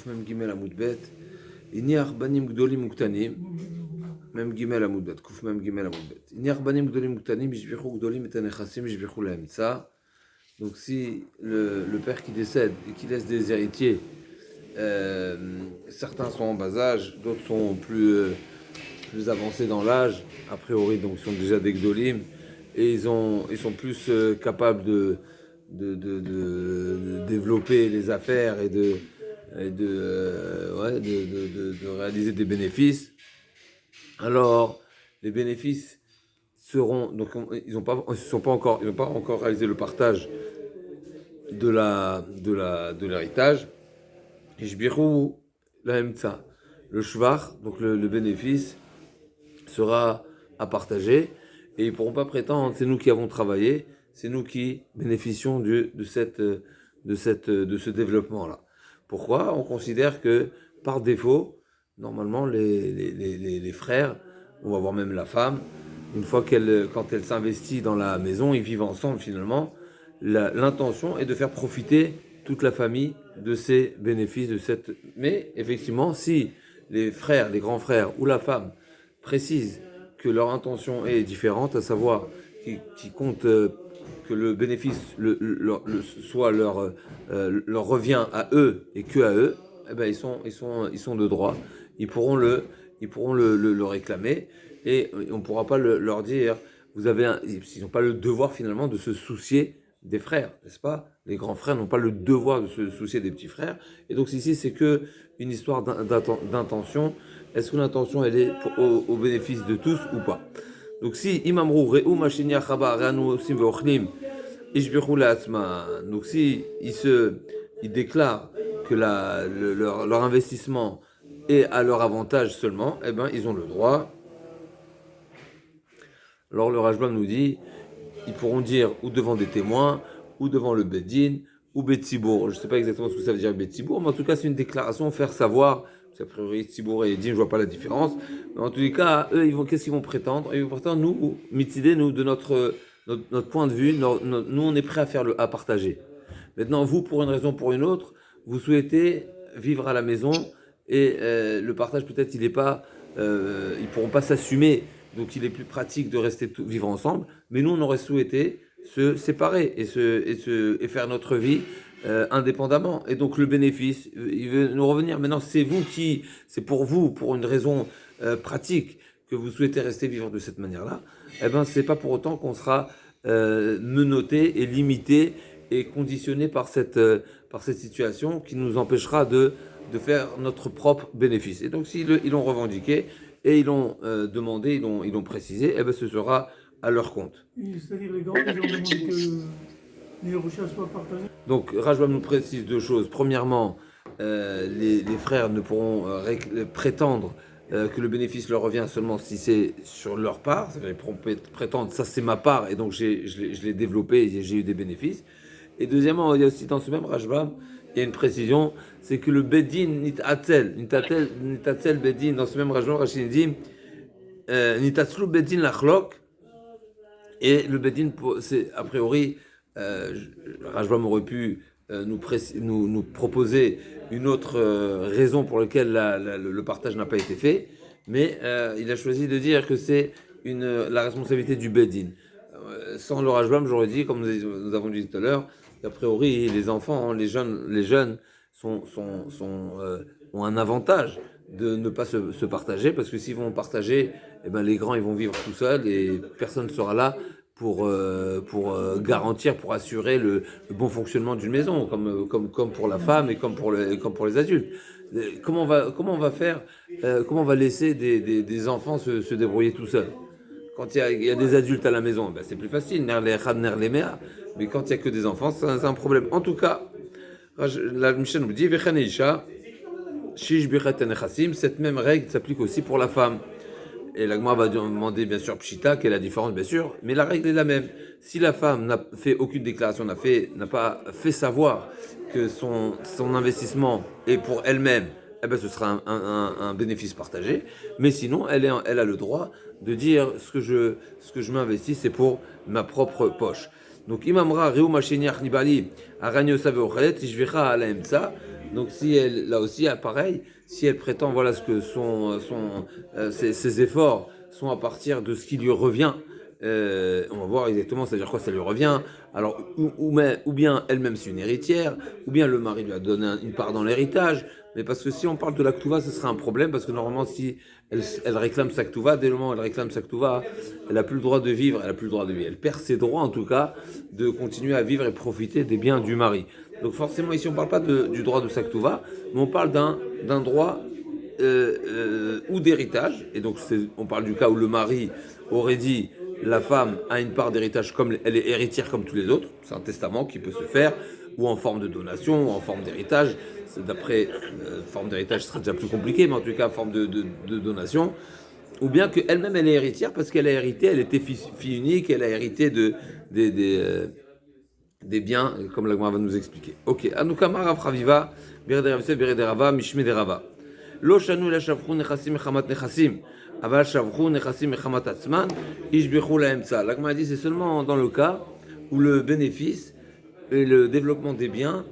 Mem Gimel Amud Bet. Iniach Banim Gdolim Uktanim. Mem Gimel Amud Bet. Kuf Mem Gimel Amud Bet. Iniach Banim Gdolim Uktanim. Ishbichu Gdolim et Anechassim. Ishbichu Laemtsa. Donc, si le père qui décède et qui laisse des héritiers, certains sont en bas âge, d'autres sont plus avancés dans l'âge, a priori, donc ils sont déjà des Gdolim, et ils sont plus capables de développer les affaires et de réaliser des bénéfices. Alors, les bénéfices seront, donc ils n'ont pas encore réalisé le partage de l'héritage. Ishbiru laemtsa, le shvar, donc le bénéfice sera à partager, et ils ne pourront pas prétendre c'est nous qui avons travaillé, c'est nous qui bénéficions de ce développement-là. Pourquoi ? On considère que par défaut, normalement les frères, on va voir même la femme, une fois quand elle s'investit dans la maison, ils vivent ensemble finalement, l'intention est de faire profiter toute la famille de ces bénéfices, mais effectivement, si les frères, les grands frères ou la femme précisent que leur intention est différente, à savoir qu'ils comptent que le bénéfice soit leur revient à eux et que à eux, eh ben ils sont de droit, ils pourront le réclamer, et on ne pourra pas leur dire ils n'ont pas le devoir finalement de se soucier des frères, n'est-ce pas ? Les grands frères n'ont pas le devoir de se soucier des petits frères. Et donc ici, c'est que une histoire d'intention. Est-ce que l'intention, elle est au bénéfice de tous ou pas ? Donc si imamrou re'u mashenia chaba re'anu osim ve'ochlim ishbichu la'atzma. Donc si ils déclarent que leur investissement est à leur avantage seulement, eh ben ils ont le droit. Alors le Rajbam nous dit, ils pourront dire ou devant des témoins, ou devant le Bedin, ou Betzibour. Je ne sais pas exactement ce que ça veut dire Betzibour, mais en tout cas c'est une déclaration, faire savoir, parce qu'a priori Tzibour et Edin, je ne vois pas la différence, mais en tous les cas, eux, qu'est-ce qu'ils vont prétendre ? Ils vont prétendre, nous, Mitzidé, nous, de notre point de vue, nous on est prêt à partager. Maintenant, vous, pour une raison ou pour une autre, vous souhaitez vivre à la maison, et le partage peut-être ils ne pourront pas s'assumer, donc il est plus pratique de rester vivre ensemble, mais nous on aurait souhaité se séparer et faire notre vie indépendamment. Et donc le bénéfice, il veut nous revenir. Maintenant, c'est pour vous, pour une raison pratique, que vous souhaitez rester vivre de cette manière-là. Eh ben, c'est pas pour autant qu'on sera menotté et limité et conditionné par cette situation qui nous empêchera de faire notre propre bénéfice. Et donc, s'ils l'ont revendiqué et ils l'ont demandé, ils l'ont précisé, eh ben, ce sera à leur compte. C'est-à-dire les grands, ils ont demandé que les Yerusha soient partagés. Donc Rajbam nous précise deux choses. Premièrement, les frères ne pourront prétendre que le bénéfice leur revient seulement si c'est sur leur part. Ils pourront prétendre ça c'est ma part et donc je l'ai développé et j'ai eu des bénéfices. Et deuxièmement, il y a aussi dans ce même Rajbam, il y a une précision, c'est que le Bedin nitatzel Bedin, dans ce même Rajbam, Rachid dit nitatzlu Bedin lachlok. Et le Bedin, c'est a priori, Rajbam aurait pu nous proposer une autre raison pour laquelle le partage n'a pas été fait, mais il a choisi de dire que c'est la responsabilité du Bedin. Sans le Rajbam, j'aurais dit, comme nous avons dit tout à l'heure, qu'a priori, les enfants, les jeunes ont un avantage de ne pas se partager, parce que s'ils vont partager, eh ben, les grands ils vont vivre tout seuls et personne ne sera là pour garantir, pour assurer le bon fonctionnement d'une maison, comme pour la femme et comme pour les adultes. Comment on va faire, comment on va laisser des enfants se débrouiller tout seuls ? Quand il y a des adultes à la maison, ben c'est plus facile, mais quand il n'y a que des enfants, c'est un problème. En tout cas, la Mishnah nous dit, cette même règle s'applique aussi pour la femme. Et la Gemara va demander bien sûr Pshita, quelle est la différence bien sûr, mais la règle est la même. Si la femme n'a fait aucune déclaration, n'a pas fait savoir que son investissement est pour elle-même, eh ben ce sera un bénéfice partagé. Mais sinon, elle a le droit de dire ce que je m'investis, c'est pour ma propre poche. Donc imamra reu masheniach nibali aragno save ochelet ishvicha ala emtsa. Donc si elle, là aussi, pareil, si elle prétend, voilà, ce que ses efforts sont à partir de ce qui lui revient, on va voir exactement, c'est-à-dire quoi ça lui revient. Alors, ou bien elle-même c'est une héritière, ou bien le mari lui a donné une part dans l'héritage. Mais parce que si on parle de la Ketouva, ce serait un problème, parce que normalement, si elle réclame sa Ketouva, dès le moment où elle réclame sa Ketouva, elle n'a plus le droit de vivre, elle n'a plus le droit de vivre. Elle perd ses droits, en tout cas, de continuer à vivre et profiter des biens du mari. Donc forcément, ici, on ne parle pas du droit de sa Ketouva, mais on parle d'un droit ou d'héritage. Et donc, on parle du cas où le mari aurait dit la femme a une part d'héritage comme elle est héritière comme tous les autres. C'est un testament qui peut se faire, ou en forme de donation, ou en forme d'héritage. D'après, forme d'héritage ce sera déjà plus compliqué, mais en tout cas, forme de donation. Ou bien qu'elle-même, elle est héritière parce qu'elle a hérité, elle était fille unique, elle a hérité des biens, comme la Gemara va nous expliquer. Ok, Anoukama Rav Chaviva, Birede Ravse, Birede Rava, Mishme de Rava. Lo shanu la shavchu nechasim mechamat nechasim, aval shavchu nechasim mechamat atzman, ishbichu la emtsa. La Gemara dit c'est seulement dans le cas où le bénéfice et le développement des biens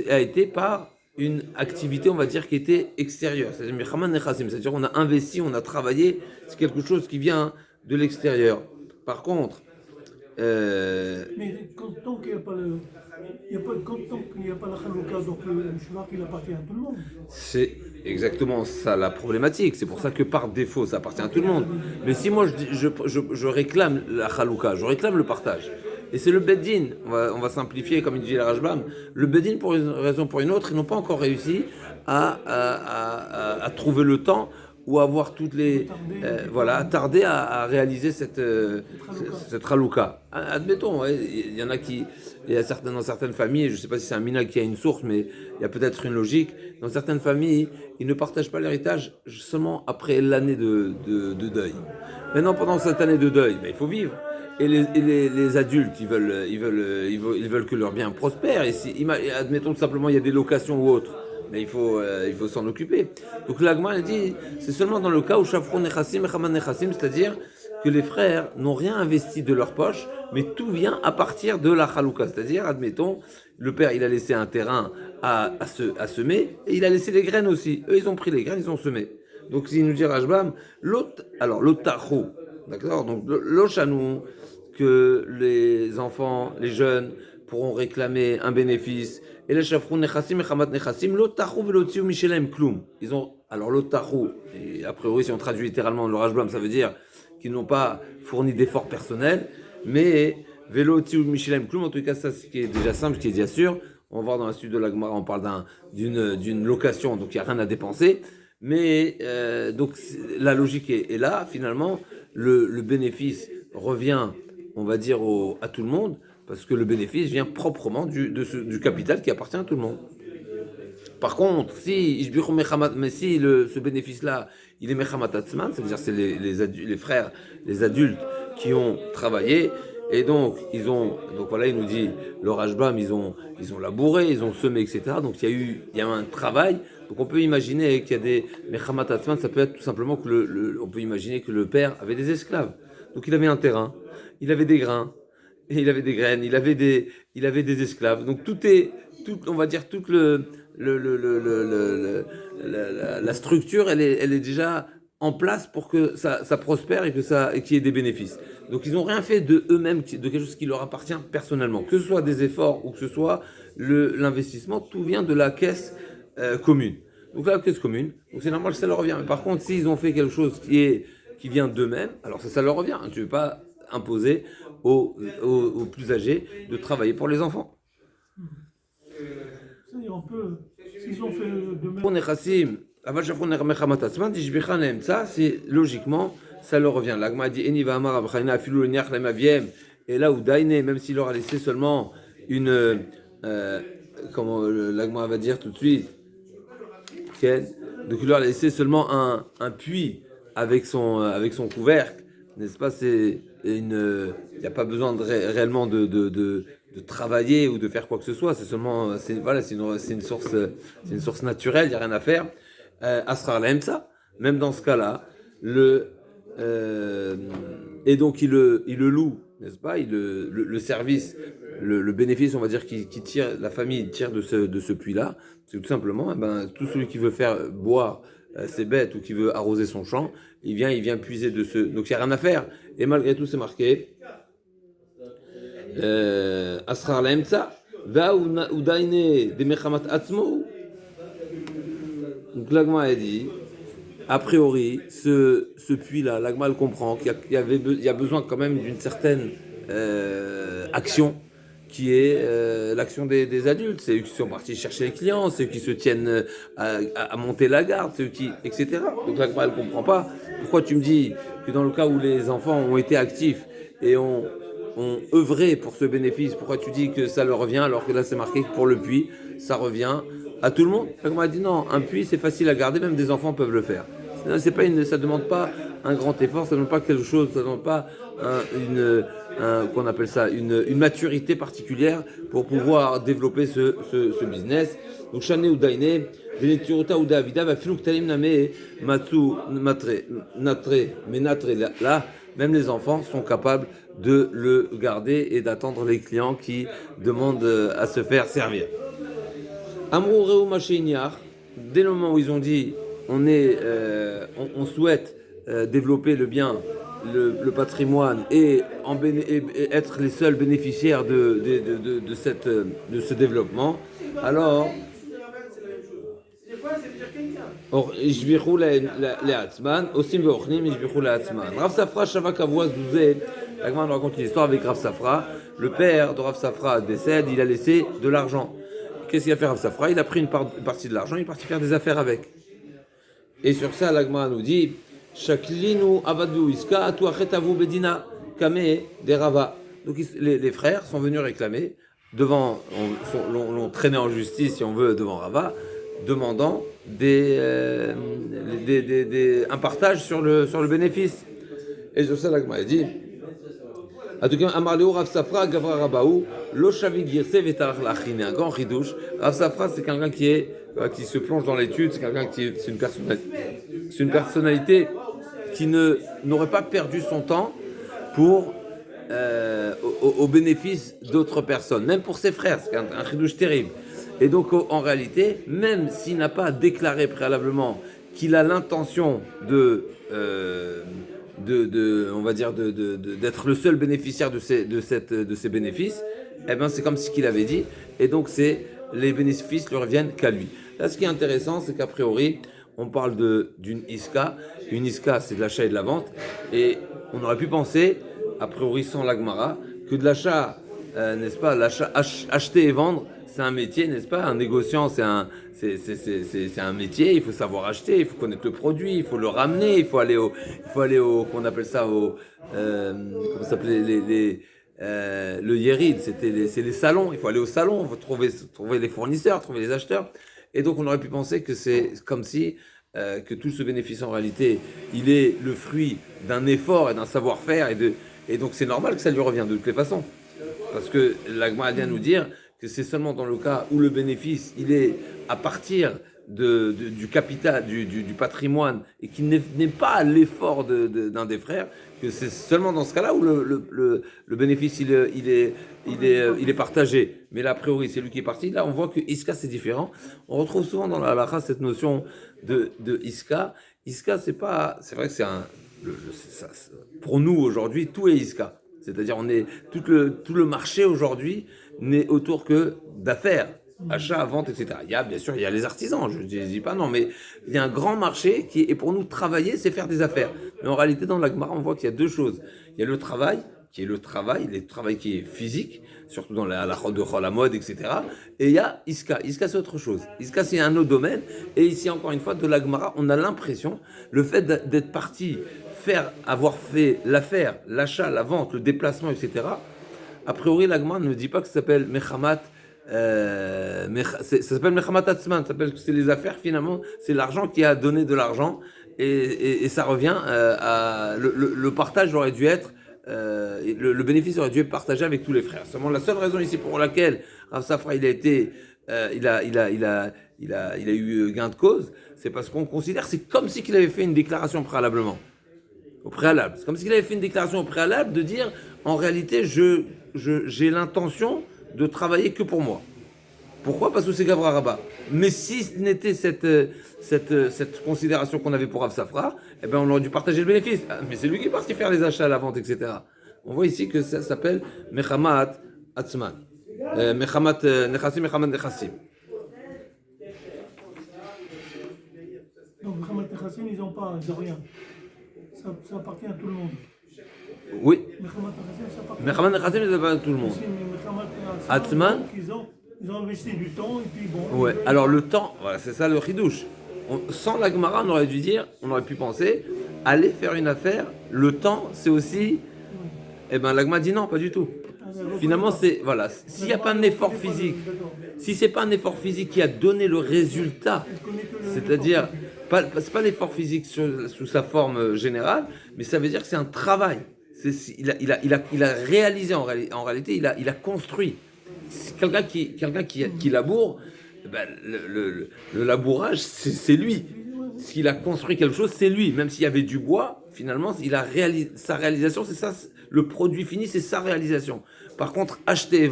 a été par une activité, on va dire, qui était extérieure. C'est-à-dire mechamat nechasim, c'est-à-dire on a investi, on a travaillé, c'est quelque chose qui vient de l'extérieur. Par contre, Mais tant qu'il n'y a pas la Hanouka, donc le Shurak, il appartient à tout le monde. c'est exactement ça la problématique. C'est pour ça que par défaut, ça appartient à tout le monde. Mais si moi je réclame la Chalouka, je réclame le partage, et c'est le Beddin, on va simplifier comme il dit la Rajbam, le Beddin pour une raison ou pour une autre, ils n'ont pas encore réussi à trouver le temps ou avoir toutes les voilà, tarder à réaliser cette Chalouka. Admettons, il y en a qui, il y a dans certaines familles, je ne sais pas si c'est un mina qui a une source, mais il y a peut-être une logique. Dans certaines familles, ils ne partagent pas l'héritage seulement après l'année de deuil. Maintenant, pendant cette année de deuil, il faut vivre. Et les adultes, ils veulent que leur bien prospère. Et si, admettons tout simplement, il y a des locations ou autres, mais il faut s'en occuper. Donc l'Agma elle dit, c'est seulement dans le cas où Shafron Nechassim et Chaman Nechassim, c'est-à-dire que les frères n'ont rien investi de leur poche, mais tout vient à partir de la Chalouka. C'est-à-dire, admettons, le père il a laissé un terrain à semer, et il a laissé les graines aussi. Eux, ils ont pris les graines, ils ont semé. Donc s'il nous dit Rajbam, l'autre tacho, d'accord, donc l'ochanou, que les enfants, les jeunes pourront réclamer un bénéfice. Et les chafrou nechassim et chamat nechassim, l'otachou velotziu michelem kloum. Ils ont, alors l'otachou, et a priori si on traduit littéralement le Rajbam, ça veut dire qu'ils n'ont pas fourni d'efforts personnels, mais velotziu michelem kloum, en tout cas ça ce qui est déjà simple, ce qui est déjà sûr. On va voir dans la suite de la Gemara, on parle d'une location, donc il n'y a rien à dépenser. Mais donc la logique est là, finalement, le bénéfice revient, on va dire, à tout le monde, parce que le bénéfice vient proprement du capital qui appartient à tout le monde. Par contre, si ce bénéfice-là, il est mechamat atzman, c'est-à-dire c'est les frères, les adultes qui ont travaillé, et donc donc voilà, il nous dit, le Rajbam, ils ont labouré, ils ont semé, etc. Donc il y a un travail. Donc on peut imaginer qu'il y a des mechamat atzman, ça peut être tout simplement que on peut imaginer que le père avait des esclaves. Donc il avait un terrain, il avait des grains, et il avait des graines, il avait des esclaves. Donc on va dire toute la structure, elle est déjà en place pour que ça prospère et qu'il y ait des bénéfices. Donc ils n'ont rien fait de eux-mêmes, de quelque chose qui leur appartient personnellement. Que ce soit des efforts ou que ce soit l'investissement, tout vient de la caisse commune. Donc la caisse commune, donc c'est normal que ça leur revient. Mais par contre, s'ils ont fait quelque chose qui vient d'eux-mêmes, alors ça leur revient. Tu ne veux pas imposer aux plus âgés de travailler pour les enfants. C'est-à-dire on peut, s'ils ont fait de même. Ça, c'est logiquement, ça leur revient. L'agma dit et là où Daine, même s'il leur a laissé seulement comment l'agma va dire tout de suite, donc il leur a laissé seulement un puits avec son couvercle, n'est-ce pas? Il n'y a pas besoin réellement de travailler ou de faire quoi que ce soit. C'est seulement, c'est une source naturelle. Il n'y a rien à faire. Asrar l'emsa. Même dans ce cas-là, et donc il le loue n'est-ce pas, le service, le bénéfice, on va dire, qui tire, la famille tire de ce puits-là, c'est tout simplement, tout celui qui veut faire boire ses bêtes ou qui veut arroser son champ, il vient puiser de ce. Donc il n'y a rien à faire. Et malgré tout, c'est marqué Asrar Laemtsa, Va ou Daine de Mechamat Atzmo. Donc l'Agma a dit, a priori, ce puits-là, l'Agma le comprend qu'il y a besoin quand même d'une certaine action qui est l'action des adultes. C'est eux qui sont partis chercher les clients, c'est eux qui se tiennent à monter la garde, c'est eux qui, etc. Donc l'Agma ne comprend pas. Pourquoi tu me dis que dans le cas où les enfants ont été actifs et ont œuvré pour ce bénéfice, pourquoi tu dis que ça leur revient alors que là c'est marqué que pour le puits, ça revient à tout le monde? L'Agma a dit non, un puits c'est facile à garder, même des enfants peuvent le faire. Ça ne demande pas un grand effort, ça ne demande pas quelque chose, ça ne demande pas qu'on appelle ça, une maturité particulière pour pouvoir développer ce business. Donc, Shane ou Daine, Veneturota ou Davida, va filou que talim name, Matsu, Natre, mais Natre, là, même les enfants sont capables de le garder et d'attendre les clients qui demandent à se faire servir. Amrou Reu Machiniar, dès le moment où ils ont dit on souhaite développer le bien, le patrimoine et être les seuls bénéficiaires de ce développement, alors Ishbichou le'atzman, osim ve'ochnim, ishbichou le'atzman. Rav Safra Shavak Avoaz Douzé, la grande raconte une histoire avec Rav Safra. Le père de Rav Safra décède, il a laissé de l'argent. Qu'est-ce qu'il a fait Rav Safra? Il a pris une partie de l'argent, il est parti faire des affaires avec. Et sur ça, l'Agma nous dit Shaklinu avadu iska atu achetavu bedina kame des rava. Donc les frères sont venus réclamer l'ont traîné en justice, si on veut, devant Rava, demandant un partage sur le bénéfice. Et sur ça, l'Agma a dit en tout cas, Amarleo Rav Safra Gavra Rabaou, Lo Shavig Yirse Vetarach Lachine, un grand ridouche. Rav Safra, c'est quelqu'un qui se plonge dans l'étude, c'est une personnalité qui n'aurait pas perdu son temps pour au bénéfice d'autres personnes, même pour ses frères, c'est un ridouche terrible. Et donc, en réalité, même s'il n'a pas déclaré préalablement qu'il a l'intention on va dire d'être le seul bénéficiaire de ces bénéfices, eh ben c'est comme ce qu'il avait dit, et donc les bénéfices lui reviennent qu'à lui. Là, ce qui est intéressant, c'est qu'a priori, on parle d'une iska. Une iska, c'est de l'achat et de la vente, et on aurait pu penser, a priori sans l'agmara, que de l'achat, n'est-ce pas, acheter et vendre, c'est un métier, n'est-ce pas? Un négociant, c'est un métier. Il faut savoir acheter, il faut connaître le produit, il faut le ramener, il faut aller au, qu'on appelle ça comment ça s'appelait le yérid, c'est les salons. Il faut aller au salon, il faut trouver les fournisseurs, trouver les acheteurs. Et donc on aurait pu penser que c'est comme si que tout ce bénéfice en réalité, il est le fruit d'un effort et d'un savoir-faire et donc c'est normal que ça lui revienne de toutes les façons. Parce que l'Agma vient nous dire que c'est seulement dans le cas où le bénéfice, il est à partir du capital, du patrimoine, et qu'il n'est pas l'effort d'un des frères, que c'est seulement dans ce cas-là où le bénéfice, il est partagé. Mais là, a priori, c'est lui qui est parti. Là, on voit que Iska, c'est différent. On retrouve souvent dans la halakha cette notion de Iska. Iska, c'est vrai que pour nous, aujourd'hui, tout est Iska. C'est-à-dire, tout le marché aujourd'hui n'est autour que d'affaires, achat, vente, etc. Bien sûr, il y a les artisans, je ne dis pas non, mais il y a un grand marché qui est pour nous travailler, c'est faire des affaires. Mais en réalité, dans la Gemara, on voit qu'il y a deux choses. Il y a le travail, qui est le travail qui est physique, surtout dans la mode, etc. Et il y a Iska. Iska, c'est autre chose. Iska, c'est un autre domaine. Et ici, encore une fois, de la Gemara, on a l'impression, le fait d'être parti avoir fait l'affaire, l'achat, la vente, le déplacement, etc. A priori, la Gemara ne dit pas que ça s'appelle Mechamat, ça s'appelle Mechamat Atzman, ça s'appelle que c'est les affaires finalement, c'est l'argent qui a donné de l'argent et ça revient le partage aurait dû être, le bénéfice aurait dû être partagé avec tous les frères. Seulement la seule raison ici pour laquelle Rav Safra il a eu gain de cause, c'est parce qu'on considère c'est comme si qu'il avait fait une déclaration préalablement. Au préalable. C'est comme s'il avait fait une déclaration au préalable de dire en réalité, j'ai l'intention de travailler que pour moi. Pourquoi? Parce que c'est Gavra Rabbah. Mais si ce n'était cette considération qu'on avait pour Rav Safra, eh ben on aurait dû partager le bénéfice. Ah, mais c'est lui qui est parti faire les achats, la vente, etc. On voit ici que ça s'appelle Mechamat Atzman. Mechamat Nechassim, Mechamat Nechassim. Donc, Mohamed Nechassim, ils n'ont rien. Ça appartient à tout le monde. Oui. Mohamed Nechassim, ça appartient Mechamat Nechassim, ça appartient à tout le monde. Atzman. Ils ont investi du temps et puis bon. Ouais, alors le temps, voilà, c'est ça le chidouche. Sans la Gemara, on aurait pu penser, aller faire une affaire, le temps, c'est aussi. Eh ben, la Gemara dit non, pas du tout. Finalement, c'est. Voilà, s'il n'y a pas un effort physique, si c'est pas un effort physique qui a donné le résultat, c'est-à-dire, c'est pas l'effort physique sous sa forme générale, mais ça veut dire que c'est un travail. Il a réalisé en réalité, il a construit. Quelqu'un qui laboure, ben, le labourage, c'est lui. S'il a construit quelque chose, c'est lui. Même s'il y avait du bois, finalement, sa réalisation, c'est ça. Le produit fini, c'est sa réalisation. Par contre, acheter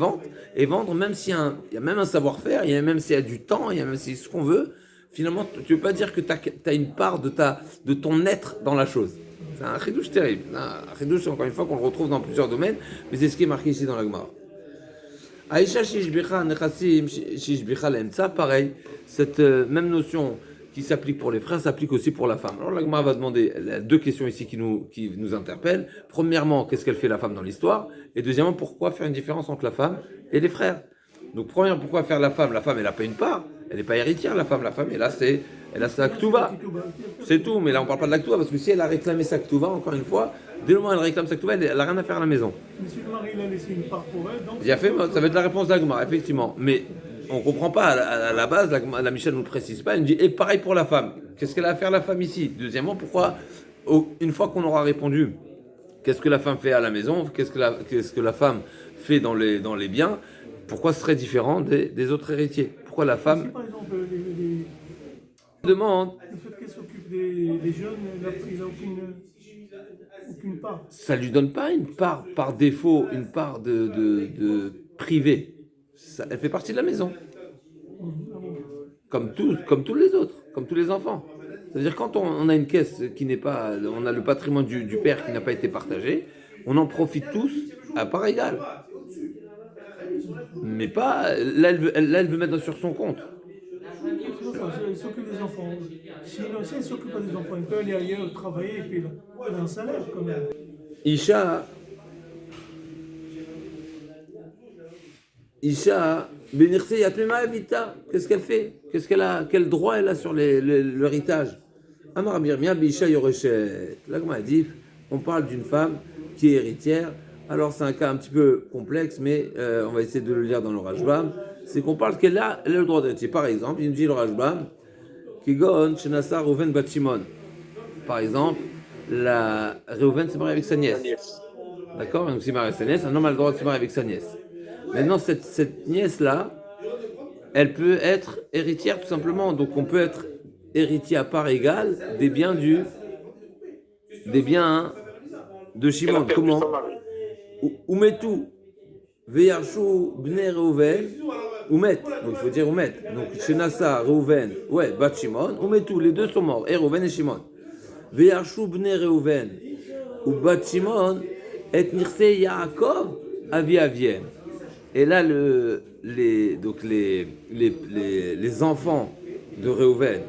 et vendre, même s'il y a même un savoir-faire, même s'il y a du temps, il y a même si ce qu'on veut, finalement, tu ne veux pas dire que tu as une part de ton être dans la chose. C'est un chidouche terrible. Un chidouche, encore une fois, qu'on le retrouve dans plusieurs domaines, mais c'est ce qui est marqué ici dans la Gemara. Aïcha Shishbicha Nechassim Shishbicha Lemtsa, pareil, cette même notion qui s'applique pour les frères s'applique aussi pour la femme. Alors la Gemara va demander deux questions ici qui nous interpellent. Premièrement, qu'est-ce qu'elle fait la femme dans l'histoire? Et deuxièmement, pourquoi faire une différence entre la femme et les frères? Donc premièrement, pourquoi faire la femme? La femme, elle n'a pas une part, elle n'est pas héritière, la femme, elle a sa Ktuva. C'est tout, mais là on ne parle pas de la Ktuva, parce que si elle a réclamé sa Ktuva, encore une fois, dès le moment où elle réclame sa Ktuva, elle n'a rien à faire à la maison. Mais si le mari a laissé une part pour elle, donc. Il a fait, ça va être la réponse d'Agmar, effectivement. Mais on ne comprend pas, à la base, la Michel ne nous précise pas, elle nous dit, et pareil pour la femme. Qu'est-ce qu'elle a à faire la femme ici? Deuxièmement, pourquoi, une fois qu'on aura répondu, qu'est-ce que la femme fait à la maison, qu'est-ce que la femme fait dans les biens, pourquoi ce serait différent des autres héritiers? Pourquoi la femme... Si par exemple, demande... le fait qu'elle s'occupe des jeunes, elle n'a aucune part. Ça ne lui donne pas une part, par défaut, une part de privé. Elle fait partie de la maison. Comme tous les autres, comme tous les enfants. C'est-à-dire quand on a une caisse qui n'est pas... On a le patrimoine du père qui n'a pas été partagé, on en profite tous à part égale. Mais pas... Là, elle veut mettre sur son compte. Elle s'occupe des enfants. Si elle ne s'occupe pas des enfants, elle peut aller ailleurs travailler et puis elle a un salaire quand même. Isha, Benirse Yatmema Evita, qu'est-ce qu'elle fait? Quel droit elle a sur l'héritage? Amar Birmia Bisha Yoreshet. Là, comme elle dit, on parle d'une femme qui est héritière. Alors, c'est un cas un petit peu complexe, mais on va essayer de le lire dans le Rajbam. C'est qu'on parle qu'elle a le droit d'héritier. Par exemple, il nous dit le Rajbam, Kigon Shenasa Reuven Bat Shimon. Par exemple, Reuven s'est marié avec sa nièce. D'accord? Donc, s'il marie avec sa nièce, un homme a le droit de se marier avec sa nièce. Maintenant, cette nièce-là, elle peut être héritière tout simplement. Donc, on peut être héritier à part égale des biens de Shimon. Comment? Umetu, Veyarshu, Bnei Reuven, Umet. Donc, il faut dire Umet. Donc, Shenasa, Reuven, ouais, Bat Shimon, Umetu, les deux sont morts, et Reuven et Shimon. Veyarshu, Bnei Reuven, ou Bat Shimon, et Nirse Yaakov, Avi Aviem. Et là, les enfants de Reuven,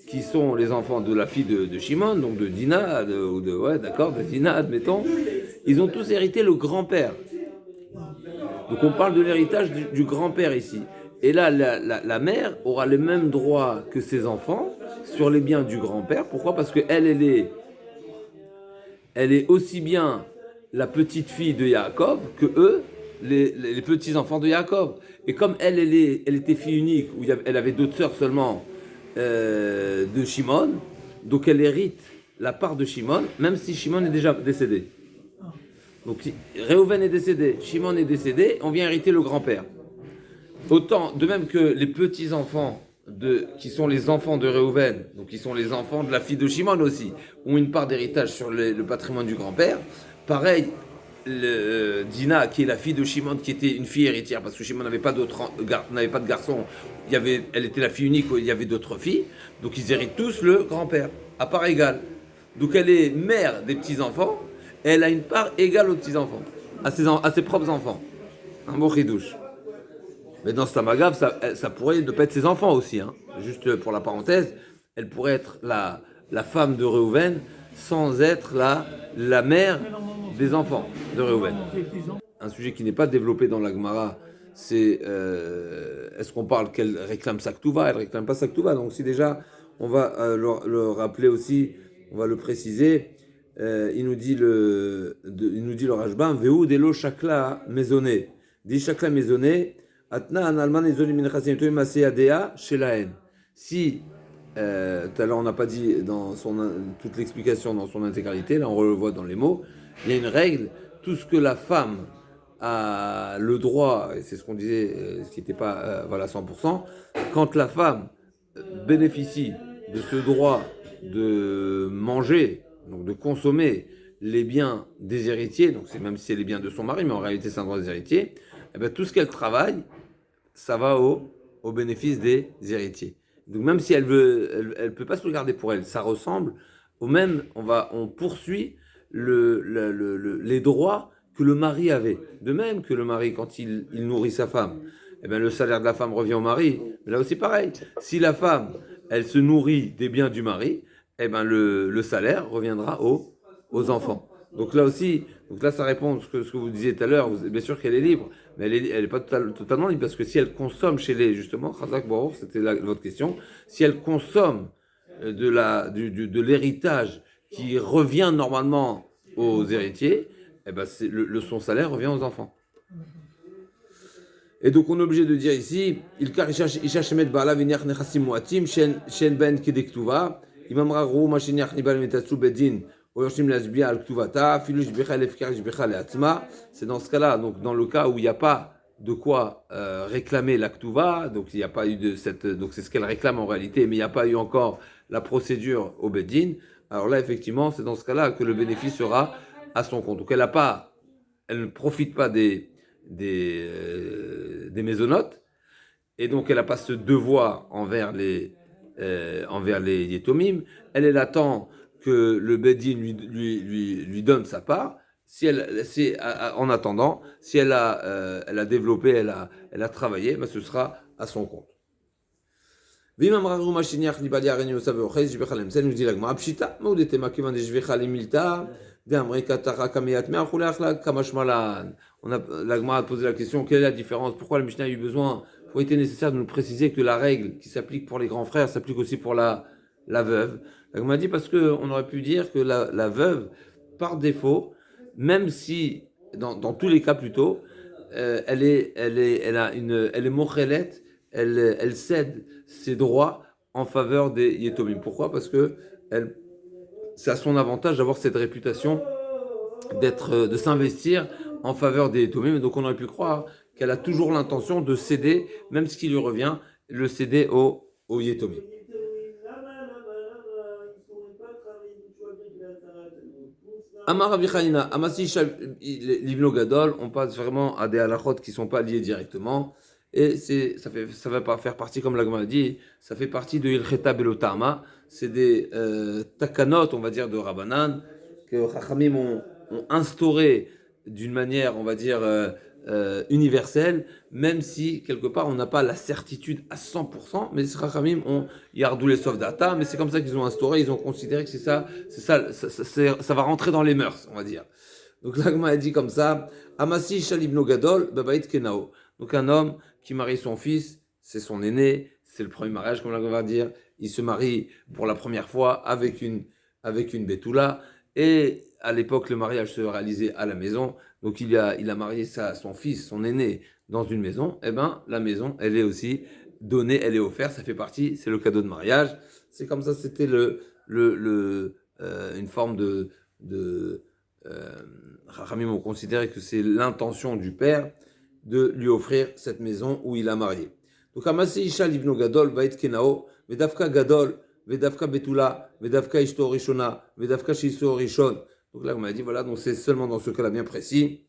qui sont les enfants de la fille de Shimon, donc de Dina, de Dina, admettons, ils ont tous hérité le grand-père. Donc on parle de l'héritage du grand-père ici. Et là, la mère aura les mêmes droits que ses enfants sur les biens du grand-père. Pourquoi? Parce qu'elle est aussi bien la petite fille de Yaakov que eux, les petits-enfants de Yaakov. Et comme elle était fille unique, où elle avait d'autres sœurs seulement de Shimon, donc elle hérite la part de Shimon, même si Shimon est déjà décédé. Donc Reuven est décédé, Shimon est décédé, on vient hériter le grand-père. Autant, de même que les petits-enfants qui sont les enfants de Reuven, donc qui sont les enfants de la fille de Shimon aussi, ont une part d'héritage sur le patrimoine du grand-père, pareil, Dina, qui est la fille de Shimon, qui était une fille héritière, parce que Shimon n'avait pas n'avait pas de garçon, elle était la fille unique, il y avait d'autres filles, donc ils héritent tous le grand-père, à part égale. Donc elle est mère des petits-enfants, et elle a une part égale aux petits-enfants, à ses propres enfants. Un bon ridouche. Mais dans Stamagav, ça pourrait ne pas être ses enfants aussi. Hein. Juste pour la parenthèse, elle pourrait être la femme de Réhouven sans être la mère des enfants de Réhouven. Un sujet qui n'est pas développé dans la Gemara, c'est est-ce qu'on parle qu'elle réclame sa Ktuva? Elle ne réclame pas sa Ktuva. Donc si déjà, on va le rappeler aussi, on va le préciser, il nous dit le Rajban, Veu delo shakla maisonné. Dit shakla maisonné, Atna an alman ezoli min chasinito masé adea shelaen. Si tout à l'heure on n'a pas dit toute l'explication dans son intégralité, là on le voit dans les mots, il y a une règle, tout ce que la femme a le droit, et c'est ce qu'on disait, ce qui n'était pas voilà 100%, quand la femme bénéficie de ce droit de manger, donc de consommer les biens des héritiers, donc c'est même si c'est les biens de son mari, mais en réalité c'est un droit des héritiers, et bien tout ce qu'elle travaille, ça va au bénéfice des héritiers. Donc même si elle peut pas se le garder pour elle, ça ressemble au même, on poursuit les droits que le mari avait. De même que le mari, quand il nourrit sa femme, eh bien le salaire de la femme revient au mari. Mais là aussi pareil, si la femme, elle se nourrit des biens du mari, eh bien le salaire reviendra aux enfants. Donc là aussi, ça répond à ce que vous disiez tout à l'heure, bien sûr qu'elle est libre, mais elle est pas totalement libre, parce que si elle consomme chez les, justement, Khazak Baruch, c'était votre question, si elle consomme de l'héritage qui revient normalement aux héritiers, eh ben son salaire revient aux enfants. Et donc on est obligé de dire ici, il cherche à mettre Baala Vinyach Nechassim Muatim, Shen Ben Kedektuva, Imam Ragou, Machiniach Nibal Metatsu Bedin, c'est dans ce cas-là, donc dans le cas où il n'y a pas de quoi réclamer la Ktuva, donc il n'y a pas eu donc c'est ce qu'elle réclame en réalité, mais il n'y a pas eu encore la procédure au Bedin. Alors là, effectivement, c'est dans ce cas-là que le bénéfice sera à son compte. Donc elle ne profite pas des mésonotes, et donc elle n'a pas ce devoir envers les Yetomim. Elle attend que le Bedin lui donne sa part. En attendant, si elle a développé, elle a travaillé, ben ce sera à son compte. Nous dit la Gemara, Pshita, la Gemara a posé la question, quelle est la différence? Pourquoi le Mishnah a eu besoin? Pourquoi il était nécessaire de nous préciser que la règle qui s'applique pour les grands frères s'applique aussi pour la veuve? La Gemara dit parce qu'on aurait pu dire que la veuve, par défaut, même si, dans tous les cas plutôt, elle est mochelette, elle cède ses droits en faveur des Yetomim. Pourquoi? Parce que c'est à son avantage d'avoir cette réputation de s'investir en faveur des Yetomim. Donc on aurait pu croire qu'elle a toujours l'intention de céder, même ce qui lui revient, le céder aux Yetomim. Amar Rabbi Chanina, Amasi Libno Gadol, on passe vraiment à des halachot qui ne sont pas liés directement. Et ça va pas faire partie, comme la Gemara dit, ça fait partie de Ilcheta Belotama. C'est des takanot, on va dire, de Rabbanan, que Chachamim ont instauré d'une manière, on va dire, universelle, même si, quelque part, on n'a pas la certitude à 100%, mais les Chachamim ont yardou les sauf data, mais c'est comme ça qu'ils ont instauré, ils ont considéré que ça va rentrer dans les mœurs, on va dire. Donc la Gemara a dit comme ça, Amasi Shalibno Gadol, Babait Kenao. Donc un homme qui marie son fils, c'est son aîné, c'est le premier mariage, comme la Gemara va dire. Il se marie pour la première fois avec une Betula. Et à l'époque, le mariage se réalisait à la maison. Donc il a marié son fils, son aîné, dans une maison. Eh bien, la maison, elle est aussi donnée, elle est offerte. Ça fait partie, c'est le cadeau de mariage. C'est comme ça, c'était une forme de Rachamim ont considéré que c'est l'intention du père de lui offrir cette maison où il a marié. Donc, Amasi Isha Livno Gadol, Bait Kenao, Vedavka Gadol, Vedavka Betula, Vedavka Ishto Rishona, Vedavka Shiso Rishon. Donc là, on m'a dit, voilà, donc c'est seulement dans ce cas-là bien précis.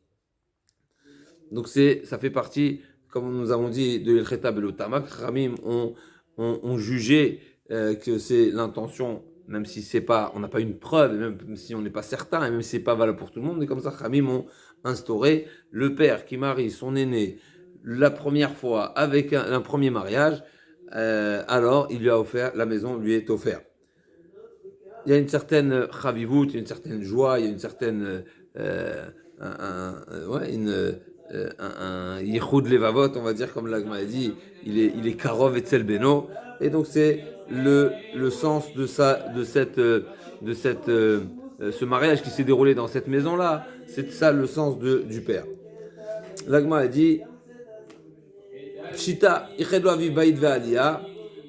Donc ça fait partie, comme nous avons dit, de l'Ilcheta Belotamak. Ramim ont jugé que c'est l'intention, même si c'est pas, on n'a pas une preuve, même si on n'est pas certain, et même si c'est pas valable pour tout le monde, mais comme ça, Ramim ont instauré le père qui marie son aîné la première fois avec un premier mariage, alors il lui a offert, la maison lui est offerte. Il y a une certaine chavivout, une certaine joie, il y a une certaine un yichud levavot, on va dire, comme l'agma a dit, il est karov etzel beno, et donc c'est le sens de ce mariage qui s'est déroulé dans cette maison-là, c'est ça le sens du père. L'agma a dit, Pshita, ichedo aviv bait ve'aliyah,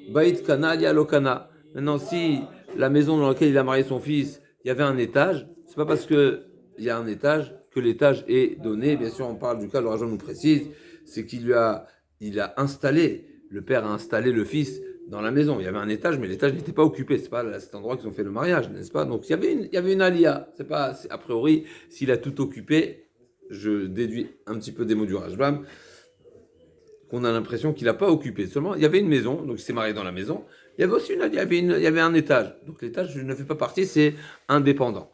bait kana aliyah lo kana. Maintenant, si la maison dans laquelle il a marié son fils, il y avait un étage, c'est pas parce que il y a un étage que l'étage est donné. Bien sûr, on parle du cas, le Rajon nous précise, c'est il a installé, le père a installé le fils dans la maison. Il y avait un étage, mais l'étage n'était pas occupé. C'est pas à cet endroit qu'ils ont fait le mariage, n'est-ce pas? Donc il y avait une aliyah. C'est pas, a priori, s'il a tout occupé, je déduis un petit peu des mots du Rajbam, qu'on a l'impression qu'il n'a pas occupé. Seulement, il y avait une maison, donc il s'est marié dans la maison. Il y avait aussi il y avait un étage. Donc l'étage ne fait pas partie, c'est indépendant.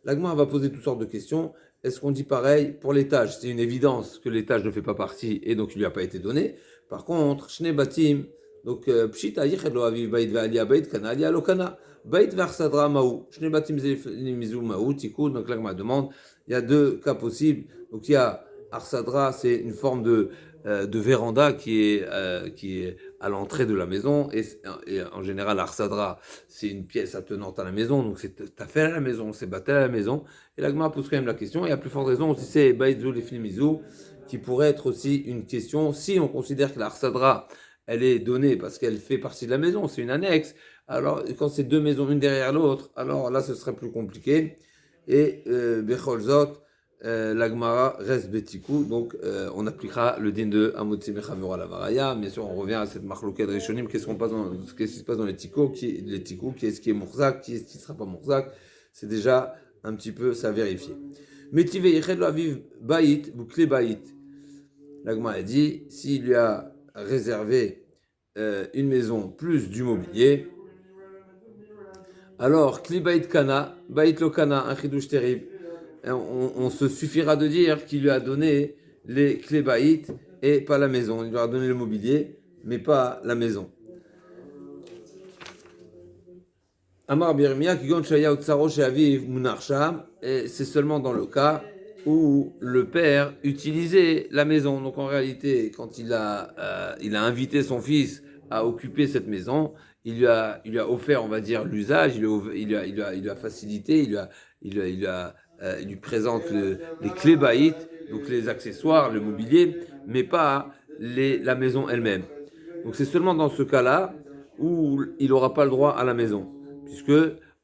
L'Agma va poser toutes sortes de questions. Est-ce qu'on dit pareil pour l'étage? C'est une évidence que l'étage ne fait pas partie et donc il lui a pas été donné. Par contre, Shne Batim, donc Pshita Yiched Lo Aviv Bait Ve'alia Bait Kana Alia Lo Kana Bait Versadra Maou Shne Batim Mizu Maou Tikou. Donc l'Agma demande, il y a deux cas possibles. Donc il y a Arsadra, c'est une forme de véranda qui est à l'entrée de la maison et en général Arsadra c'est une pièce attenante à la maison, donc c'est à faire à la maison, c'est battu à la maison, et l'Agma pose quand même la question, et à plus forte raison aussi c'est Baïzou les Filmizou qui pourrait être aussi une question si on considère que l'Arsadra elle est donnée parce qu'elle fait partie de la maison, c'est une annexe, alors quand c'est deux maisons une derrière l'autre, alors là ce serait plus compliqué, et Becholzot l'Agmara reste Betikou, donc on appliquera le din de Amotzi Mechavur à la Varaya. Bien sûr, on revient à cette marloquette Rishonim. Qu'est-ce qui se passe dans les Tikou, qui est-ce qui est Mourzak, qui est-ce qui ne sera pas Mourzak. C'est déjà un petit peu ça à vérifier. Metive Yeched Lo Aviv Baït, ou Kle Baït. L'Agmara a dit, s'il lui a réservé une maison plus du mobilier, alors Kli Baït Kana, Baït Lo Kana, un chidouche terrible. On se suffira de dire qu'il lui a donné les clés baït et pas la maison. Il lui a donné le mobilier, mais pas la maison. Amar Birmia, Kigon Shaya Utsaro Sheaviv Munarsham, et c'est seulement dans le cas où le père utilisait la maison. Donc en réalité, quand il a invité son fils à occuper cette maison, il lui a offert, on va dire, l'usage, il lui a facilité, il lui présente les clés baït, donc les accessoires, le mobilier, mais pas la maison elle-même. Donc c'est seulement dans ce cas-là où il n'aura pas le droit à la maison, puisque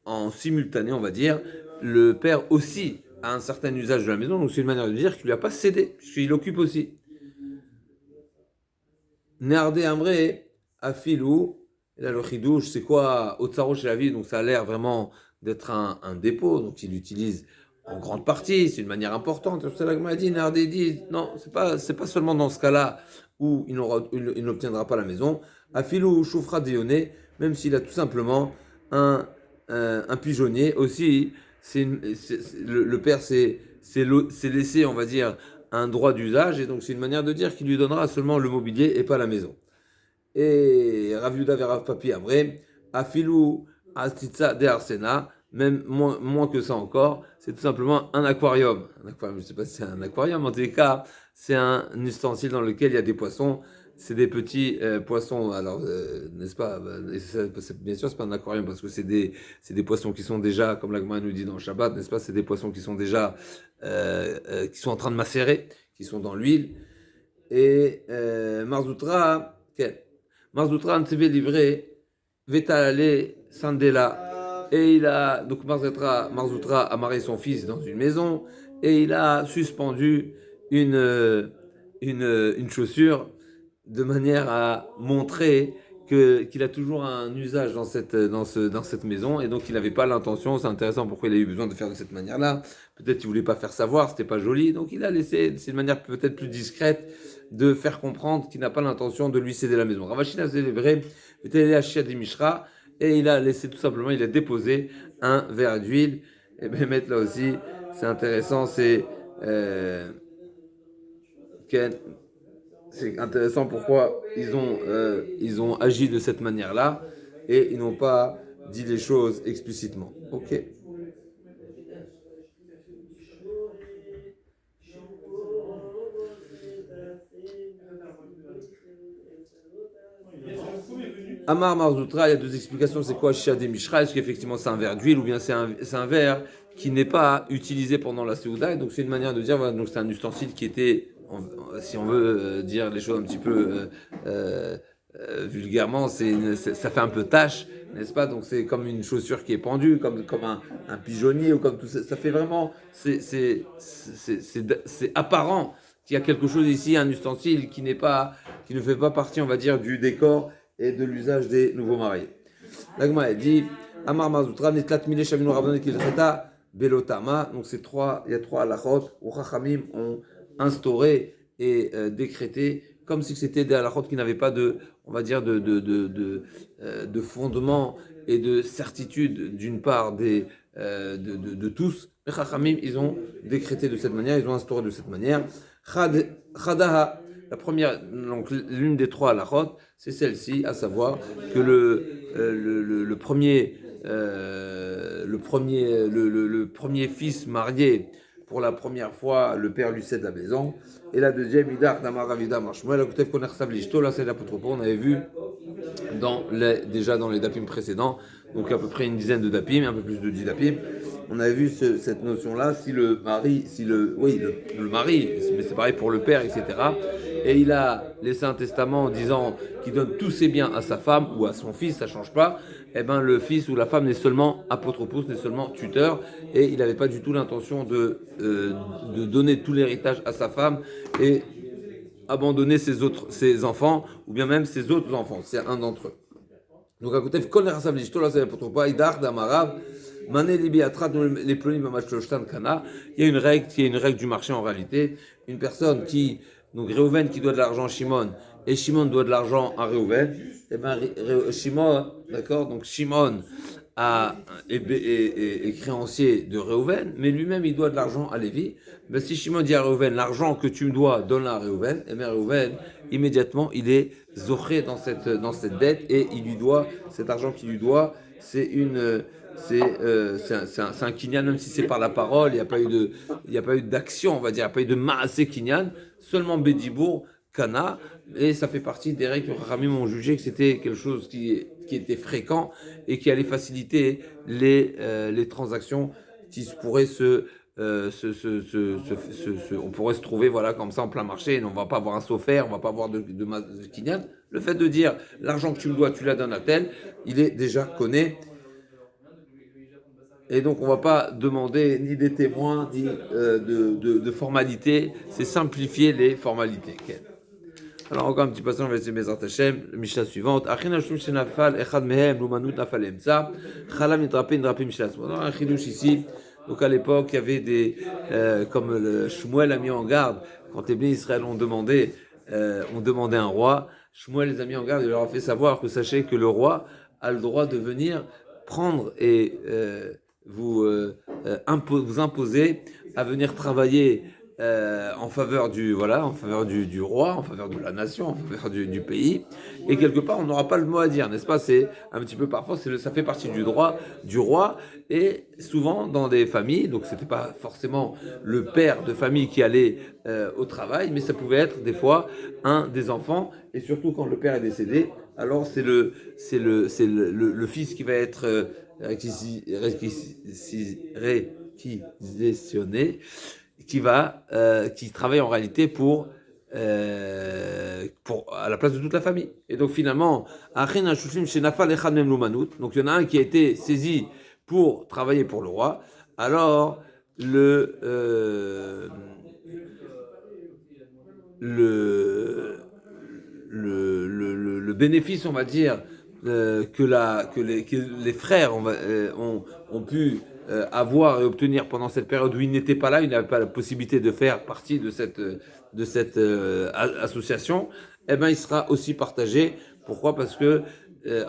en simultané, on va dire, le père aussi a un certain usage de la maison, donc c'est une manière de dire qu'il ne lui a pas cédé, puisqu'il occupe aussi. Nardé Amré, Afilou, et là le chidouche, c'est quoi Otsaro chez la vie, donc ça a l'air vraiment d'être un dépôt, donc il l'utilise en grande partie, c'est une manière importante. C'est là que m'a dit, Nardé dit, non, c'est pas seulement dans ce cas-là où il n'obtiendra pas la maison. Afilou Choufra Dionné, même s'il a tout simplement un pigeonnier, aussi, le père s'est laissé, on va dire, un droit d'usage, et donc c'est une manière de dire qu'il lui donnera seulement le mobilier et pas la maison. Et Rav Yuda et Rav Papi Amré, Afilou Astitza de Arsena, même moins que ça encore, c'est tout simplement un aquarium. Un aquarium, je ne sais pas si c'est un aquarium, en tous les cas, c'est un ustensile dans lequel il y a des poissons. C'est des petits poissons, alors n'est-ce pas, bien sûr c'est pas un aquarium parce que c'est des poissons qui sont déjà, comme l'Agma nous dit dans le Shabbat, n'est-ce pas, c'est des poissons qui sont déjà qui sont en train de macérer, qui sont dans l'huile. Et Marzoutra, Marzoutra ne s'est livré, Vetalale Sandela, et donc Marzoutra a marié son fils dans une maison, et il a suspendu une chaussure de manière à montrer qu'il a toujours un usage dans cette maison, et donc il n'avait pas l'intention. C'est intéressant pourquoi il a eu besoin de faire de cette manière-là. Peut-être qu'il voulait pas faire savoir, c'était pas joli, donc il a laissé, c'est une manière peut-être plus discrète de faire comprendre qu'il n'a pas l'intention de lui céder la maison. Ravashina Zélébré était allé à Chiadi Mishra, et il a laissé tout simplement, il a déposé un verre d'huile. Et bien mettre là aussi, c'est intéressant, c'est intéressant pourquoi ils ont agi de cette manière-là et ils n'ont pas dit les choses explicitement. Ok. Amar Marzoutra, il y a deux explications. C'est quoi Shia des Mishra? Est-ce qu'effectivement c'est un verre d'huile ou bien c'est un verre qui n'est pas utilisé pendant la Séouda? Et donc c'est une manière de dire, voilà, donc c'est un ustensile qui était, si on veut dire les choses un petit peu vulgairement, ça fait un peu tache, n'est-ce pas? Donc c'est comme une chaussure qui est pendue, comme un pigeonnier ou comme tout ça. Ça fait vraiment, c'est apparent qu'il y a quelque chose ici, un ustensile qui ne fait pas partie, on va dire, du décor et de l'usage des nouveaux mariés. L'agma a dit Amar Mazoutra, Netlat Mile Shavinu Rabbanon Kilcheta, Belotama. Donc il y a trois halachot où Chachamim ont instauré et décrété comme si c'était des halachot qui n'avaient pas de, on va dire, de fondement et de certitude d'une part de tous. Les Chachamim, ils ont décrété de cette manière, ils ont instauré de cette manière. Chadaha, la première, donc l'une des trois halachot, c'est celle-ci, à savoir que le premier fils marié pour la première fois, le père lui cède la maison. Et la deuxième, Idar Damaravida Marshmuel, là c'est l'apôtre. On avait vu déjà dans les dapim précédents, donc à peu près une dizaine de dapim, un peu plus de 10 dapim. On avait vu cette notion-là, si le mari, le mari, mais c'est pareil pour le père, etc. Et il a laissé un testament en disant qu'il donne tous ses biens à sa femme ou à son fils, ça change pas. Eh ben le fils ou la femme n'est seulement apotropos, n'est seulement tuteur, et il n'avait pas du tout l'intention de donner tout l'héritage à sa femme et abandonner ses enfants ou bien même ses autres enfants. C'est un d'entre eux. Donc à côté, il y a une règle qui est une règle du marché en réalité. Une personne donc Réhouven qui doit de l'argent à Shimon et Shimon doit de l'argent à Réhouven, et bien Shimon, d'accord, donc Shimon est créancier de Réhouven, mais lui-même il doit de l'argent à Lévi. Ben, si Shimon dit à Réhouven, l'argent que tu me dois, donne-la à Réhouven, et bien Réhouven, immédiatement, il est zoché dans cette dette et il lui doit, cet argent qu'il lui doit, c'est un kinyan, même si c'est par la parole, il n'y a pas eu d'action, on va dire, il n'y a pas eu de maasé kinyan, seulement Bédibour, Kana, et ça fait partie des règles que Ramim ont jugé que c'était quelque chose qui était fréquent et qui allait faciliter les transactions qui pourraient on pourrait se trouver voilà comme ça en plein marché et on va pas avoir un sofer, on va pas avoir de kinyan. Le fait de dire l'argent que tu me dois, tu la donnes à tel, il est déjà connu. Et donc on va pas demander ni des témoins ni de formalités, c'est simplifier les formalités. Alors encore un petit passage, on va essayer Bezrat Hashem, la Mishnah suivante. Achin Hashum Shenafal, Echad Mehem, Lumanut Nafal Emtsa, Chalam Nitrapé, Nidrapé Mishnah. On a un chidouche ici. Donc à l'époque, il y avait comme le Shmuel a mis en garde, quand les bénis Israël ont demandé un roi, Shmuel les a mis en garde et leur a fait savoir que sachez que le roi a le droit de venir prendre et vous imposer à venir travailler en faveur du roi, en faveur de la nation, en faveur du pays. Et quelque part, on n'aura pas le mot à dire, n'est-ce pas? C'est un petit peu parfois, ça fait partie du droit du roi. Et souvent dans des familles, donc c'était pas forcément le père de famille qui allait au travail, mais ça pouvait être des fois un des enfants. Et surtout quand le père est décédé, alors c'est le fils qui va être réquisitionné, qui travaille en réalité pour à la place de toute la famille. Et donc finalement, donc il y en a un qui a été saisi pour travailler pour le roi. Alors le le bénéfice, on va dire, que les frères ont pu avoir et obtenir pendant cette période où il n'était pas là, il n'avait pas la possibilité de faire partie de cette association, eh ben il sera aussi partagé. Pourquoi ? Parce que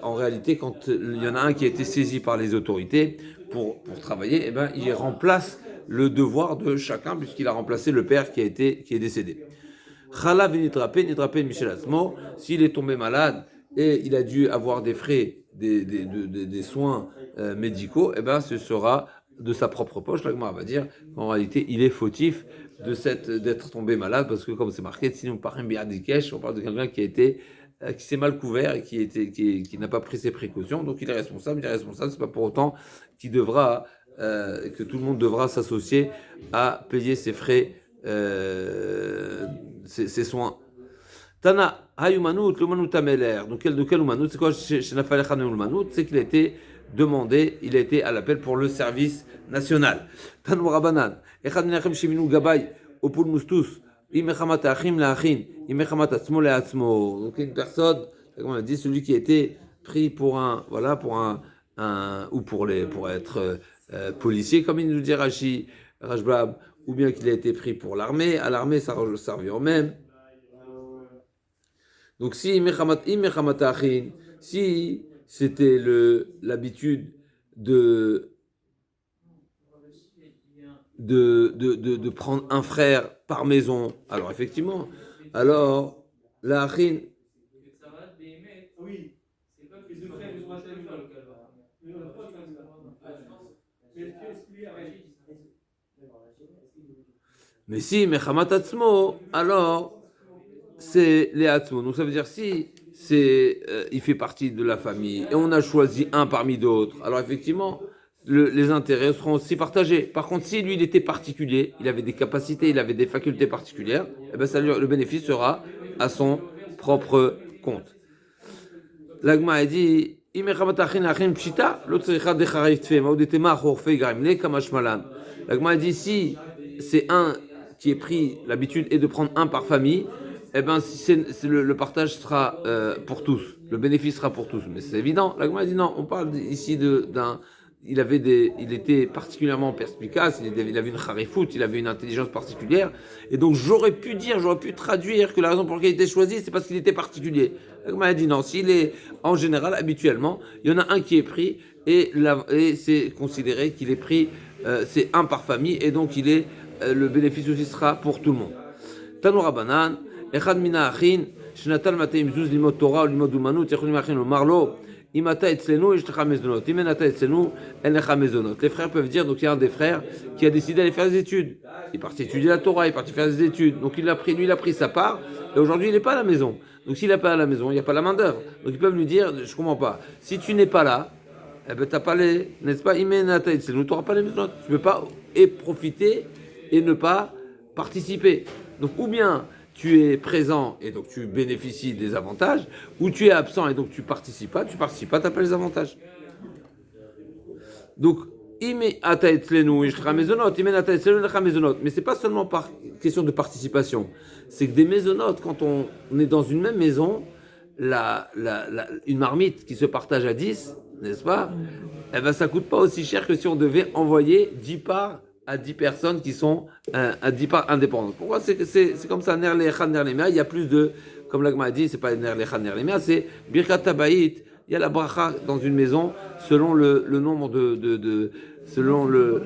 en réalité, quand il y en a un qui a été saisi par les autorités pour travailler, eh ben il remplace le devoir de chacun puisqu'il a remplacé le père qui est décédé. Chalav nitrapé Michel Asmo, s'il est tombé malade et il a dû avoir des frais, des soins médicaux, eh ben ce sera de sa propre poche. L'Agma va dire qu'en réalité, il est fautif d'être tombé malade parce que comme c'est marqué, sinon par un biadikesh, on parle de quelqu'un qui s'est mal couvert et qui n'a pas pris ses précautions, donc il est responsable, c'est pas pour autant qu'il devra, que tout le monde devra s'associer à payer ses frais, ses soins. Tana, Hayumanut, l'Umanut Ameler. Donc, de quel Umanut? C'est quoi chez Nafalechane Umanut? C'est qu'il a été demandé, il a été à l'appel pour le service national. Tanu Rabanan, Echad Menachem Sheminu Gabay, Opul Mustus, Imechamat Achim Lachin, Imechamat Atzmo Leatzmo. Donc, une personne, comme on a dit, celui qui a été pris pour ou pour être policier, comme il nous dit Rajbab, ou bien qu'il a été pris pour l'armée. À l'armée, ça revient au même. Donc si c'était l'habitude de prendre un frère par maison, alors effectivement, alors la achin. Mais si mechamat atzmo, alors c'est les atzmo. Donc ça veut dire si il fait partie de la famille et on a choisi un parmi d'autres, alors effectivement les intérêts seront aussi partagés. Par contre, si lui il était particulier, il avait des capacités, il avait des facultés particulières, eh ben le bénéfice sera à son propre compte. L'Agma a dit L'Agma a dit si c'est un qui est pris, l'habitude est de prendre un par famille, eh ben le partage sera pour tous, le bénéfice sera pour tous. Mais c'est évident. L'Agma a dit non, on parle ici d'un. Il était particulièrement perspicace, il avait une charifout, il avait une intelligence particulière, et donc j'aurais pu traduire que la raison pour laquelle il était choisi, c'est parce qu'il était particulier. L'Agma a dit non, s'il est en général, habituellement, il y en a un qui est pris, et c'est considéré qu'il est pris, c'est un par famille, et donc le bénéfice aussi sera pour tout le monde. Tanoura Banan, Echad Mina Achin, Shnatal Matei Mzuz Limot Torah ou Limot Umanut, Echad Achin ou Marlo, Imata Etzlenu, Ishtcha Mezonot, Imenata Etzlenu, Enlecha Mezonot. Les frères peuvent dire, donc il y a un des frères qui a décidé d'aller faire des études. Il est parti étudier la Torah, il est parti faire des études. Donc il a pris sa part, et aujourd'hui il n'est pas à la maison. Donc s'il n'est pas à la maison, il n'y a pas la main d'œuvre. Donc ils peuvent lui dire, je ne comprends pas, si tu n'es pas là, eh ben, t'as pas n'est-ce pas, Imenata Etzlenu, tu n'auras pas les Mezonot. Tu ne peux pas profiter et ne pas participer. Donc ou bien tu es présent et donc tu bénéficies des avantages, ou tu es absent et donc tu participes pas, tu n'as pas les avantages. Donc, mais c'est pas seulement par question de participation, c'est que des maisonnotes, quand on est dans une même maison, une marmite qui se partage à 10, n'est-ce pas, eh ben, ça coûte pas aussi cher que si on devait envoyer 10 parts à 10 personnes qui sont à 10 parts indépendantes. Pourquoi c'est comme ça, Ner Lechan, Ner Lemea, il y a plus de, comme l'Agma a dit, c'est pas Ner Lechan, Ner Lemea, c'est Birkat Tabaït, il y a la bracha dans une maison selon le nombre selon le.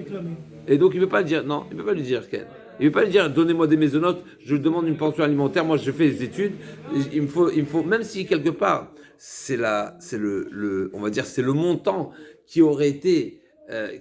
Et donc il ne peut pas dire, non, il ne peut pas lui dire qu'elle. Il ne peut pas lui dire, donnez-moi des maisonnotes, je demande une pension alimentaire, moi je fais des études, il me faut, même si quelque part, on va dire, c'est le montant qui aurait été,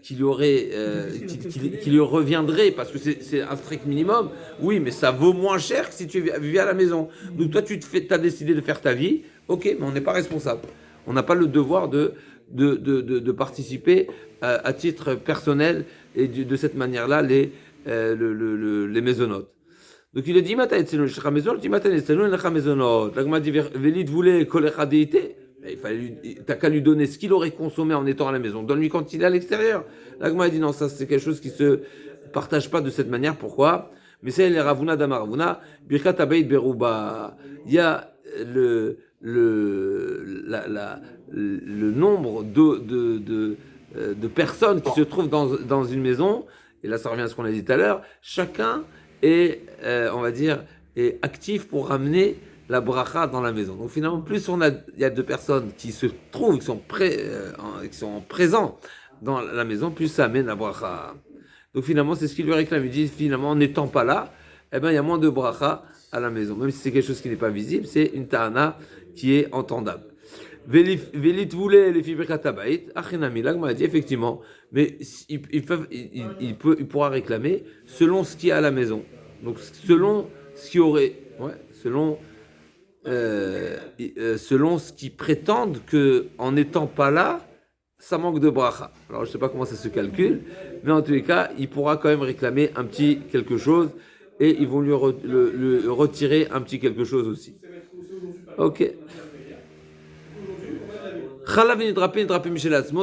qui lui reviendrait, parce que c'est un strict minimum, oui, mais ça vaut moins cher que si tu vivais à la maison. Donc toi, tu as décidé de faire ta vie, ok, mais on n'est pas responsable. On n'a pas le devoir de participer à titre personnel et de cette manière-là les maisonnotes. Donc il a dit Mata etzenu shcha mezonot, Mata etzenu lecha mezonot. L'Agma dit Velit voulait kolecha deité. Il fallait t'as qu'à lui donner ce qu'il aurait consommé en étant à la maison. Donne-lui quand il est à l'extérieur. L'Agma a dit non, ça c'est quelque chose qui se partage pas de cette manière. Pourquoi? Mais c'est les Ravuna d'Amaravuna, Birkat Abayit Beruba. Il y a le nombre de personnes qui se trouvent dans une maison, et là ça revient à ce qu'on a dit tout à l'heure, chacun est, on va dire, est actif pour ramener la bracha dans la maison. Donc finalement, plus il y a de personnes qui se trouvent, qui sont présents dans la maison, plus ça amène la bracha. Donc finalement, c'est ce qu'il lui réclame. Il dit, finalement, en n'étant pas là, eh ben, il y a moins de bracha à la maison. Même si c'est quelque chose qui n'est pas visible, c'est une ta'ana qui est entendable. Vélit voulait les fibrikatabaït, achinami, l'agma a dit effectivement, mais il pourra réclamer selon ce qu'il y a à la maison. Donc selon ce qui aurait, selon ce qu'ils prétendent que en n'étant pas là, ça manque de bracha. Alors je ne sais pas comment ça se calcule, mais en tous les cas, il pourra quand même réclamer un petit quelque chose et ils vont lui retirer un petit quelque chose aussi. Ok.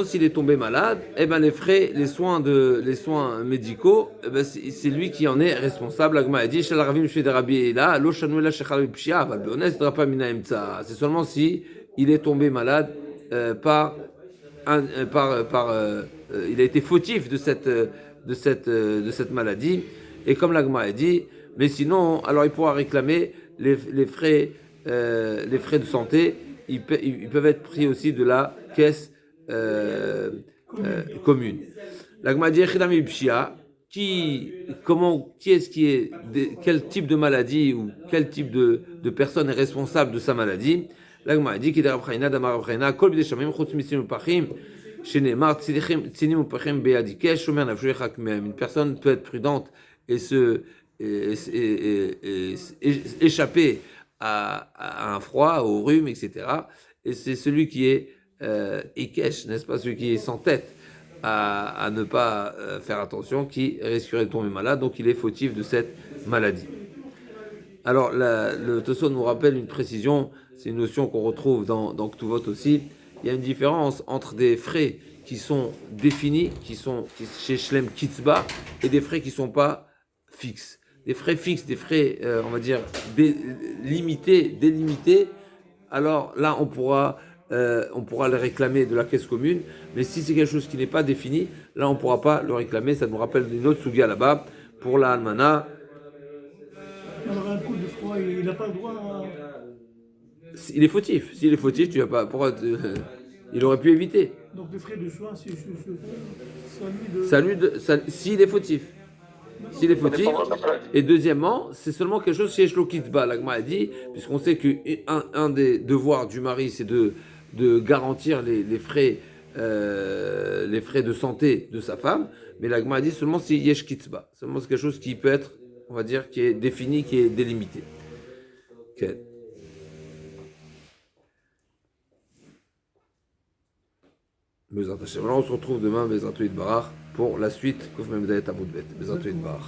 S'il est tombé malade, eh ben les frais, les soins médicaux, eh ben c'est lui qui en est responsable. L'agma a dit, c'est seulement si il est tombé malade il a été fautif de cette maladie. Et comme l'agma a dit, mais sinon, alors il pourra réclamer les frais de santé. Ils peuvent être pris aussi de la caisse commune. L'agma dit quel type de maladie ou quel type de personne est responsable de sa maladie. L'agma dit qu'il une personne peut être prudente et échapper à un froid, au rhume, etc. Et c'est celui qui est Ikesh, n'est-ce pas, celui qui est sans tête à ne pas faire attention, qui risquerait de tomber malade, donc il est fautif de cette maladie. Alors, le Tosfot nous rappelle une précision, c'est une notion qu'on retrouve dans Ktuvot aussi. Il y a une différence entre des frais qui sont définis, qui sont chez Shlem Kitzba, et des frais qui ne sont pas fixes. Des frais fixes, des frais, on va dire, délimités, alors là, on pourra le réclamer de la caisse commune, mais si c'est quelque chose qui n'est pas défini, là, on ne pourra pas le réclamer. Ça nous rappelle une autre sugia là-bas, pour la almana. Alors, un coup de froid, il n'a pas le droit à... Il est fautif. S'il est fautif, tu vas pas. Il aurait pu éviter. Donc, les frais de soins, s'il est fautif. S'il est fautif. Et deuxièmement, c'est seulement quelque chose chez Shlo Kitzba. L'agma a dit, puisqu'on sait qu'un des devoirs du mari, c'est de garantir les frais de santé de sa femme. Mais l'agma a dit seulement si Yesh Kitzba. Seulement c'est quelque chose qui peut être, on va dire, qui est défini, qui est délimité. Okay. On se retrouve demain, Bezatou Yitbarach, pour la suite, Kouf Memdaet Amoudbet, Bezatou Yitbarach.